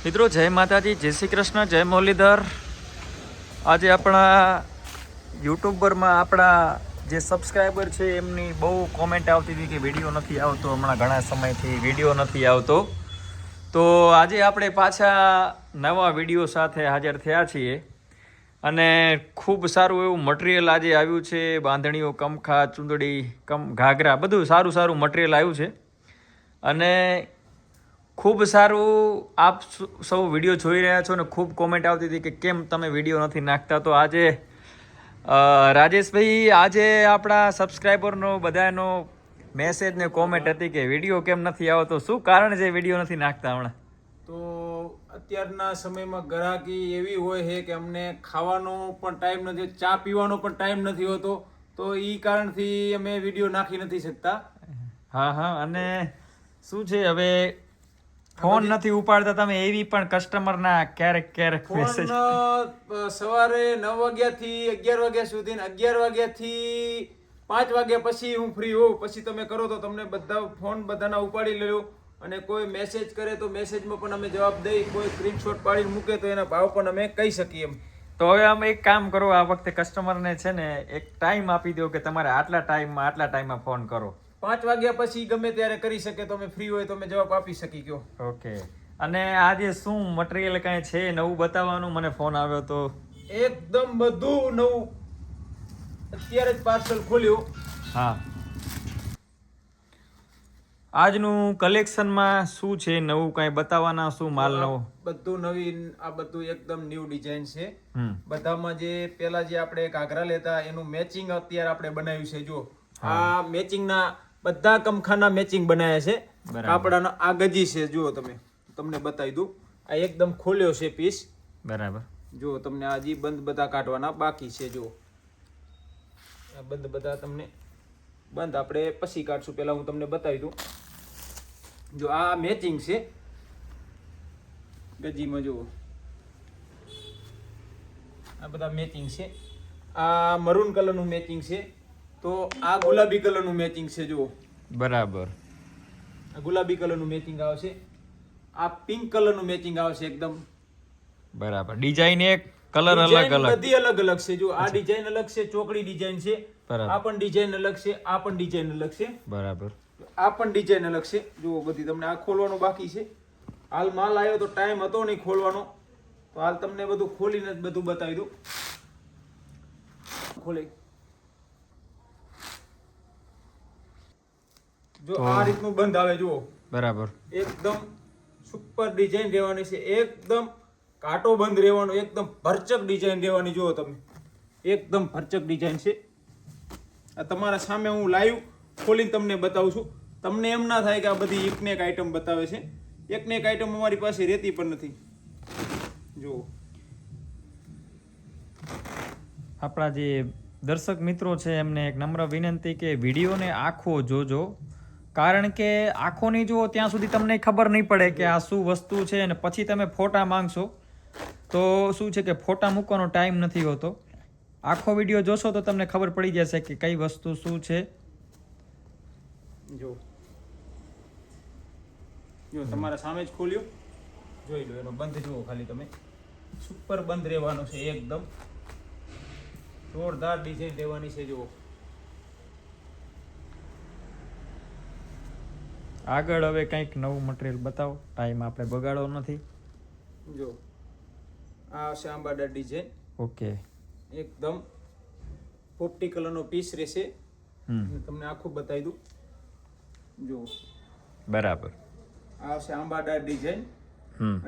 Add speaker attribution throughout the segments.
Speaker 1: મિત્રો જય માતાજી, જય શ્રી કૃષ્ણ, જય મુરલીધર। આજે આપણા યુટ્યુબરમાં આપણા જે સબસ્ક્રાઈબર છે એમની બહુ કોમેન્ટ આવતી હતી કે વિડીયો નથી આવતો, હમણાં ઘણા સમયથી વિડીયો નથી આવતો। તો આજે આપણે પાછા નવા વિડીયો સાથે હાજર થયા છીએ અને ખૂબ સારું એવું મટીરિયલ આજે આવ્યું છે। બાંધણીઓ, કમખા, ચૂંદડી, ઘાઘરા, બધું સારું સારું મટીરિયલ આવ્યું છે અને ખૂબ સારું આપ સૌ વિડીયો જોઈ રહ્યા છો ને ખૂબ કોમેન્ટ આવતી હતી કે કેમ તમે વિડીયો નથી નાખતા। તો આજે રાજેશભાઈ, આજે આપણા સબસ્ક્રાઈબરનો બધાનો મેસેજ ને કોમેન્ટ હતી કે વિડીયો કેમ નથી આવતો, શું કારણ છે વિડીયો નથી નાખતા હમણાં?
Speaker 2: તો અત્યારના સમયમાં ગ્રાહકી એવી હોય છે કે અમને ખાવાનો પણ ટાઈમ નથી, ચા પીવાનો પણ ટાઈમ નથી હોતો, તો એ કારણથી અમે વિડીયો નાખી નથી શકતા।
Speaker 1: હા, અને શું છે હવે ફોન નથી ઉપાડતા તમે, એવી પણ કસ્ટમરના ક્યારેક મેસેજ।
Speaker 2: સવારે 9 વાગ્યાથી 11 વાગ્યા સુધી, 11 વાગ્યાથી 5 વાગ્યા પછી હું ફ્રી હોઉં, પછી તમે કરો તો તમને બધા ફોન બધાના ઉપાડી લ્યો અને કોઈ મેસેજ કરે તો મેસેજમાં પણ અમે જવાબ દઈ, કોઈ સ્ક્રીનશોટ પાડીને મૂકે તો એના ભાવ પણ અમે કહી શકીએ એમ।
Speaker 1: તો હવે આમ એક કામ કરો, આ વખતે કસ્ટમરને છે ને એક ટાઈમ આપી દો કે તમારે આટલા ટાઈમમાં ફોન કરો।
Speaker 2: 5 વાગ્યા પછી ગમે ત્યારે કરી શકે તો અમે ફ્રી હોય તો અમે જવાબ આપી શકી કયો।
Speaker 1: ઓકે, અને આજે શું મટીરિયલ કાંઈ છે નવું બતાવવાનું? મને ફોન આવ્યો તો
Speaker 2: એકદમ બધું નવું, અત્યારે જ પાર્સલ ખોલ્યું।
Speaker 1: હા, આજનું કલેક્શનમાં શું છે નવું કાંઈ બતાવવાના? શું માલ નવો?
Speaker 2: બધું નવીન, આ બધું એકદમ ન્યૂ ડિઝાઇન છે। બધામાં જે પેલા જે આપણે ઘાઘરા લેતા એનું મેચિંગ અત્યારે આપણે બનાવ્યું છે। જો આ મેચિંગના બધા કમખાના મેચિંગ બનાવ્યા છે, કાપડાનો આ ગજી છે। જુઓ તમે, તમને બતાવી દઉં, આ એકદમ ખોલ્યો છે પીસ,
Speaker 1: બરાબર।
Speaker 2: જો તમને આ હજી બંધ બધા કાઢવાના બાકી છે। જો આ બંધ બધા તમને બંધ આપણે પછી કાઢશું, પહેલા હું તમને બતાવી દઉં। જો આ મેચિંગ છે ગજીમાં, જુઓ આ બધા મેચિંગ છે। આ મરૂન કલરનું મેચિંગ છે, તો આ ગુલાબી કલરનું મેચિંગ છે। જુઓ
Speaker 1: બરાબર,
Speaker 2: આ ગુલાબી કલરનું મેચિંગ આવશે, આ પિંક કલરનું મેચિંગ આવશે એકદમ
Speaker 1: બરાબર। ડિઝાઇન એક, કલર અલગ અલગ,
Speaker 2: બધી અલગ અલગ છે। જો આ ડિઝાઇન અલગ છે, ચોકડી ડિઝાઇન છે, આ પણ ડિઝાઇન અલગ છે, આ પણ ડિઝાઇન અલગ છે,
Speaker 1: બરાબર।
Speaker 2: આ પણ ડિઝાઇન અલગ છે। જુઓ બધી, તમને આ ખોલવાનું બાકી છે, હાલ માલ આવ્યો તો ટાઈમ હતો નહીં ખોલવાનો, તો હાલ તમને બધું ખોલીને જ બધું બતાવી દઉં। ખોલી જો આ રીતનું બંધ આવે, જુઓ
Speaker 1: બરાબર,
Speaker 2: એકદમ સુપર ડિઝાઇન રહેવાની છે, એકદમ કાંટો બંધ રહેવાનો, એકદમ ભરચક ડિઝાઇન રહેવાની। જુઓ તમે, એકદમ ભરચક ડિઝાઇન છે। આ તમારા સામે હું લાઈવ ખોલીને તમને બતાવું છું, તમને એમ ના થાય કે આ બધી એકને એક આઈટમ બતાવે છે। એકને એક આઈટમ અમારી પાસે રહેતી પણ નથી। જુઓ
Speaker 1: આપણા જે દર્શક મિત્રો છે એમને એક નમ્ર વિનંતી કે વિડીયોને આખો જોજો, કારણ કે આખો નહીં જુઓ ત્યાં સુધી તમને ખબર નહીં પડે કે આ શું વસ્તુ છે, અને પછી તમે ફોટા માંગશો તો શું છે કે ફોટા મૂકવાનો ટાઈમ નથી હોતો। આખો વિડીયો જોશો તો તમને ખબર પડી જશે કે કઈ વસ્તુ શું છે।
Speaker 2: જો જો તમારા સામે જ ખોલ્યું, જોઈ લો, એનો બંધ જુઓ ખાલી તમે, સુપર બંધ રહેવાનો છે, એકદમ જોરદાર ડિઝાઇન રહેવાની છે। જુઓ
Speaker 1: આગળ હવે કંઈક નવું મટીરિયલ બતાવો, ટાઈમ આપણે બગાડવો નથી।
Speaker 2: જો આ આવશે આંબાડા ડિઝાઇન,
Speaker 1: ઓકે,
Speaker 2: એકદમ પોપટી કલરનો પીસ રહેશે, તમને આખું બતાવી દઉં। જો
Speaker 1: બરાબર,
Speaker 2: આ આવશે આંબાડા ડિઝાઇન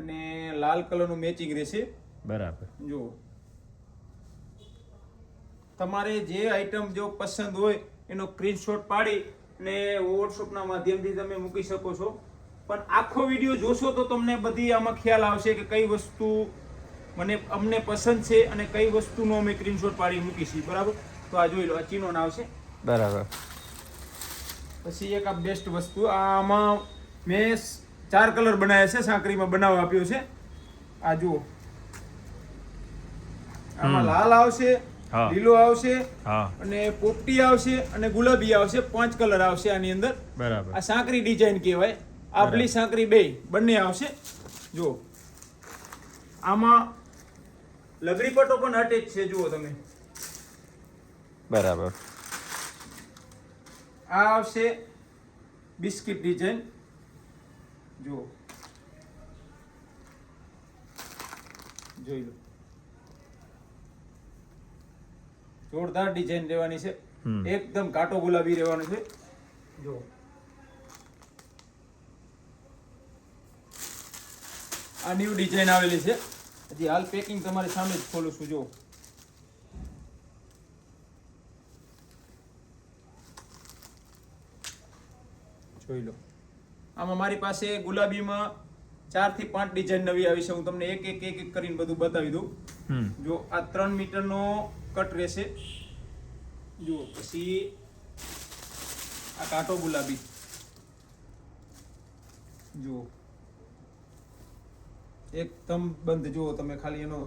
Speaker 2: અને લાલ કલરનું મેચિંગ રહેશે, બરાબર। જો તમારે જે આઈટમ જો પસંદ હોય એનો સ્ક્રીનશોટ પાડી ને વોટ્સઅપના માધ્યમથી તમે મૂકી શકો છો, પણ આખો વિડીયો જોશો તો તમને બધી આમાં ખ્યાલ આવશે કે કઈ વસ્તુ અમને પસંદ છે અને કઈ વસ્તુનો અમે સ્ક્રીનશોટ પાડી મૂકીશું, બરાબર। તો આ જોઈ લો, આ ચીનોન આવશે,
Speaker 1: બરાબર।
Speaker 2: પછી એક આ બેસ્ટ વસ્તુ, આમાં મેં 4 કલર બનાવ્યા છે, સાંકરીમાં બનાવ આપ્યો છે। આ જુઓ, આમાં લાલ આવશે, લીલો આવશે, અને પોપટી આવશે અને ગુલાબી આવશે, 5 કલર આવશે આની અંદર, બરાબર। આ સાંકરી ડિઝાઇન કહેવાય, આભલી સાંકરી બંને આવશે। જો આમાં લગડી પટ્ટો પણ અટેચ છે, જુઓ તમે.
Speaker 1: બરાબર.
Speaker 2: આ આવશે બિસ્કિટ ડિઝાઇન, જુઓ, જોઈ લો. જોરદાર ડિઝાઇન રહેવાની છે, એકદમ ઘાટો ગુલાબી રહેવાનો છે, જો. આ ન્યુ ડિઝાઇન આવેલી છે, હજી હાલ પેકિંગ તમારી સામે જ ખોલું છું, જો. જોઈ લો. આમાં મારી પાસે ગુલાબીમાં 4 થી 5 ડિઝાઇન નવી આવી છે. હું તમને એક કરીને બધું બતાવી દઉં. જો આ 3 મીટરનો કટ રહેશે, જુઓ. પછી આ કાંટો ગુલાબી, જુઓ, એકદમ બંધ, જુઓ તમે, ખાલી એનો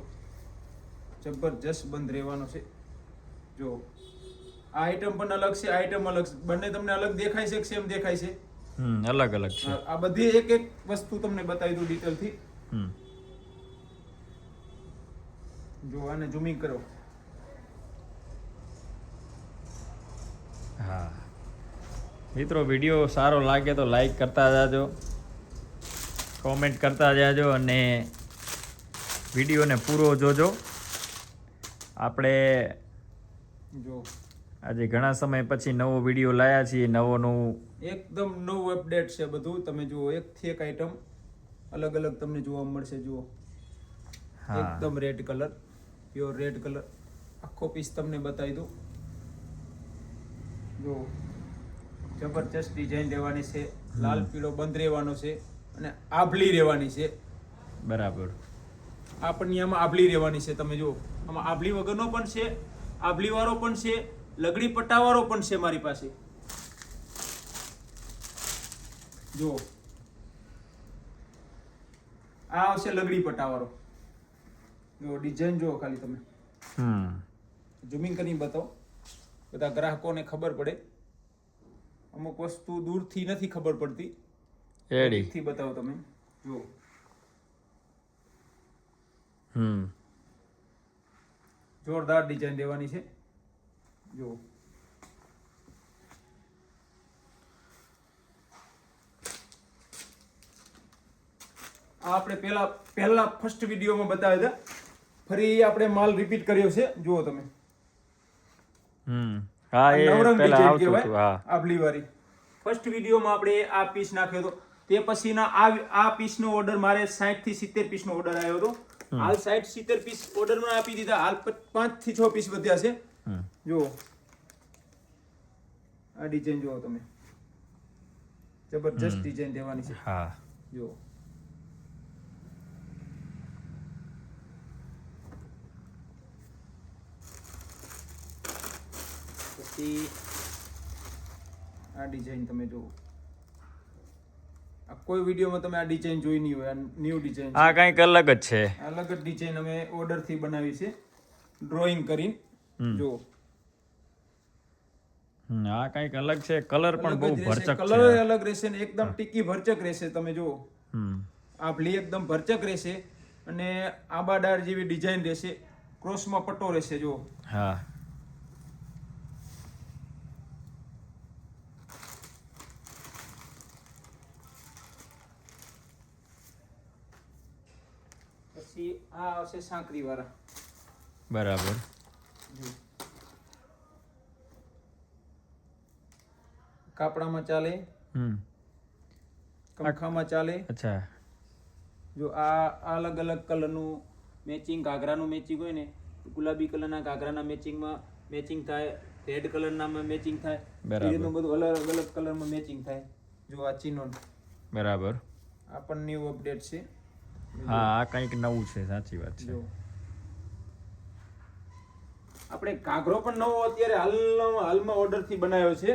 Speaker 2: જબરજસ્ત બંધ રહેવાનો છે, જો. આ આઈટમ પણ અલગ છે, આઈટમ અલગ છે, બંને તમને અલગ દેખાય છે કે સેમ દેખાય છે?
Speaker 1: અલગ અલગ છે.
Speaker 2: આ બધી એક વસ્તુ તમને બતાવી દઉં ડિટેલથી. જો આને ઝૂમિંગ કરો.
Speaker 1: હા મિત્રો, વિડીયો સારો લાગે તો લાઈક કરતા જાજો, કોમેન્ટ કરતા જાજો અને વિડીયોને પૂરો જોજો. આપણે
Speaker 2: જો
Speaker 1: આજે ઘણા સમય પછી નવો વિડીયો લાયા છીએ, નવું
Speaker 2: એકદમ નવું અપડેટ છે બધું. તમે જુઓ, એકથી એક આઈટમ અલગ અલગ તમને જોવા મળશે, જુઓ. એકદમ red colour, pure red colour. આખો પીસ તમને બતાવી દઉં, જો. જબરજસ્ત ડિઝાઇન રહેવાની છે, લાલ પીળો બંધ રહેવાનો છે અને આભલી રહેવાની છે.
Speaker 1: બરાબર.
Speaker 2: આપણની આમાં આભલી રહેવાની છે, તમે જુઓ. આમાં આભલી વગરનો પણ છે, આભલી વાળો પણ છે, લગડી પટ્ટાવાળો પણ છે મારી પાસે, જુઓ. આ આવશે લગડી પટ્ટાવાળો, જો. ડિઝાઇન જુઓ ખાલી તમે. ઝૂમિંગ કરીને બતાવો, બધા ગ્રાહકોને ખબર પડે. અમુક વસ્તુ દૂરથી નથી ખબર પડતી, એડીથી બતાવો તમે, જુઓ. જોરદાર ડિઝાઇન દેવાની છે, જુઓ. આ આપણે પહેલા ફર્સ્ટ વિડીયોમાં બતાવ્યા હતા, ફરી આપણે માલ રિપીટ કર્યો છે, જુઓ તમે.
Speaker 1: હા, એ
Speaker 2: નવરંગ
Speaker 1: પહેલા
Speaker 2: ડિઝાઇન
Speaker 1: આવતું હતું.
Speaker 2: કહેવાય,
Speaker 1: હા,
Speaker 2: આભલી વાળી. ફર્સ્ટ વિડીયોમાં આપણે આ પીસ નાખ્યો હતો. તે પછીના આ પીસનો ઓર્ડર મારે 60 થી 70 પીસનો ઓર્ડર આવ્યો હતો. હાલ 60-70 પીસ ઓર્ડરમાં આપી દીધા. હાલ 5 થી 6 પીસ વધ્યા છે, જુઓ. આ ડિઝાઇન જુઓ તમે, જબરજસ્ત ડિઝાઇન દેવાની છે,
Speaker 1: હા,
Speaker 2: જુઓ. પછી આ ડિઝાઇન તમે જુઓ. આ કોઈ વિડીયોમાં તમે આ ડિઝાઇન જોઈ નહીં હોય. આ ન્યુ ડિઝાઇન,
Speaker 1: આ કંઈક અલગ જ છે.
Speaker 2: અલગ જ ડિઝાઇન અમે ઓર્ડરથી બનાવી છે, ડ્રોઈંગ કરીને, જુઓ.
Speaker 1: આ કંઈક અલગ છે. કલર પણ બહુ ભરચક છે.
Speaker 2: કલર અલગ રહેશે ને એકદમ ટીકી ભરચક રહેશે, તમે જુઓ. આભલી એકદમ ભરચક રહેશે અને આબાદાર જેવી ડિઝાઇન રહેશે, ક્રોસમાં પટ્ટો રહેશે, જુઓ.
Speaker 1: હા,
Speaker 2: પછી આ આવશે સાંકરી વાળા,
Speaker 1: બરાબર.
Speaker 2: કાપડામાં ચાલે, કંખામાં ચાલે.
Speaker 1: અચ્છા.
Speaker 2: જો આ અલગ અલગ કલરનું મેચિંગ, ઘાઘરાનું મેચિંગ હોય ને, ગુલાબી કલરના ઘાઘરાના મેચિંગમાં મેચિંગ થાય, રેડ કલરનામાં મેચિંગ થાય, એ રીતનું બધું અલગ અલગ કલરમાં મેચિંગ થાય. જો આ ચિનોન,
Speaker 1: બરાબર.
Speaker 2: આ પણ ન્યુ અપડેટ છે.
Speaker 1: હા, આ કંઈક નવું છે, સાચી વાત છે.
Speaker 2: આપણે ઘાઘરો પણ નવો અત્યારે હાલમાં ઓર્ડરથી બનાવ્યો છે,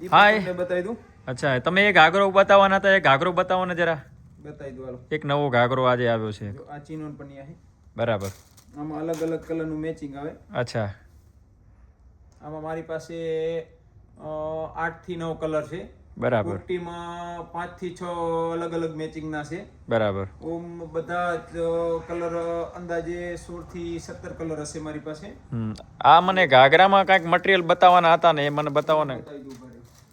Speaker 2: એ
Speaker 1: હા,
Speaker 2: તમને બતાવી દઉં.
Speaker 1: અચ્છા, તમે એ ઘાઘરો બતાવવાના હતા, એ ઘાઘરો બતાવો ને જરા.
Speaker 2: બતાવી દઉં, હાલો.
Speaker 1: એક નવો ઘાઘરો આજે આવ્યો છે.
Speaker 2: આ ચિનોન પણ છે,
Speaker 1: બરાબર.
Speaker 2: આમાં અલગ અલગ કલરનું મેચિંગ આવે.
Speaker 1: અચ્છા.
Speaker 2: આમાં મારી પાસે 8 થી 9 કલર છે,
Speaker 1: બરાબર
Speaker 2: કુર્તીમાં 5 થી 6 અલગ અલગ મેચિંગના છે.
Speaker 1: બરાબર
Speaker 2: ઓમ બધા જ કલર અંદાજે 16 થી 17 કલર હશે મારી પાસે.
Speaker 1: આ મને ઘાઘરામાં કાંઈક મટીરિયલ બતાવવાના હતા ને એ મને બતાવો ને.
Speaker 2: બતાવી દઉં